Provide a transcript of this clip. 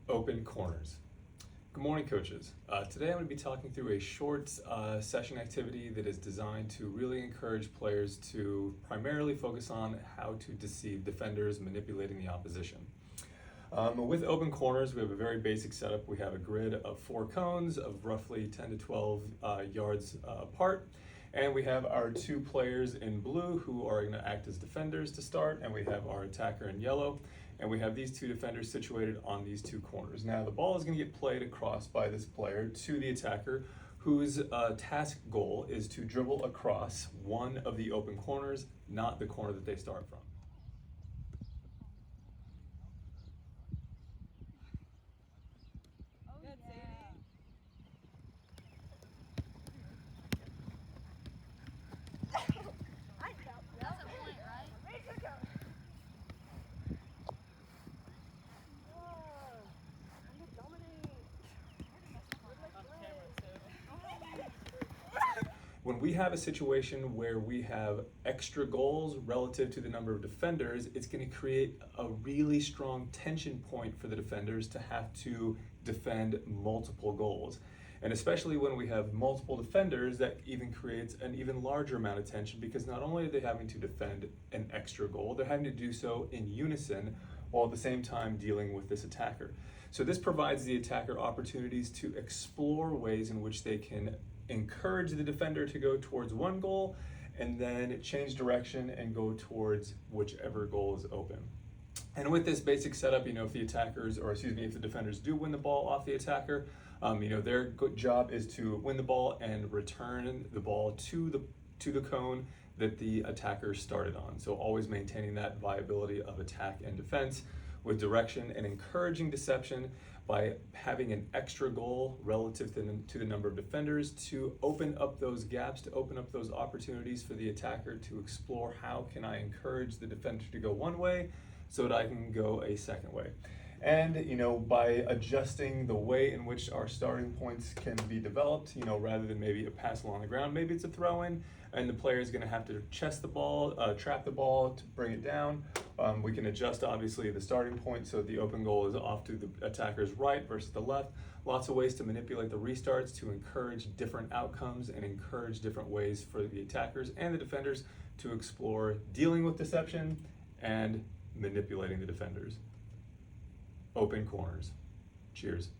Open corners. Good morning, coaches. Today I'm going to be talking through a short session activity that is designed to really encourage players to primarily focus on how to deceive defenders, manipulating the opposition. With open corners, we have a very basic setup. We have a grid of 4 cones of roughly 10 to 12 yards apart. And we have our 2 players in blue who are going to act as defenders to start, and we have our attacker in yellow. And we have these 2 defenders situated on these 2 corners. Now the ball is going to get played across by this player to the attacker, whose task goal is to dribble across one of the open corners, not the corner that they start from. When we have a situation where we have extra goals relative to the number of defenders, it's going to create a really strong tension point for the defenders to have to defend multiple goals. And especially when we have multiple defenders, that even creates an even larger amount of tension, because not only are they having to defend an extra goal, they're having to do so in unison while at the same time dealing with this attacker. So this provides the attacker opportunities to explore ways in which they can encourage the defender to go towards one goal and then change direction and go towards whichever goal is open. And with this basic setup, if the if the defenders do win the ball off the attacker, their job is to win the ball and return the ball to the cone that the attacker started on. So always maintaining that viability of attack and defense with direction and encouraging deception by having an extra goal relative to the number of defenders to open up those gaps, to open up those opportunities for the attacker to explore how can I encourage the defender to go one way so that I can go a second way. And by adjusting the way in which our starting points can be developed, rather than maybe a pass along the ground, maybe it's a throw in and the player is going to have to chest the ball, trap the ball to bring it down. We can adjust obviously the starting point so the open goal is off to the attacker's right versus the left. Lots of ways to manipulate the restarts to encourage different outcomes and encourage different ways for the attackers and the defenders to explore dealing with deception and manipulating the defenders. Open corners. Cheers.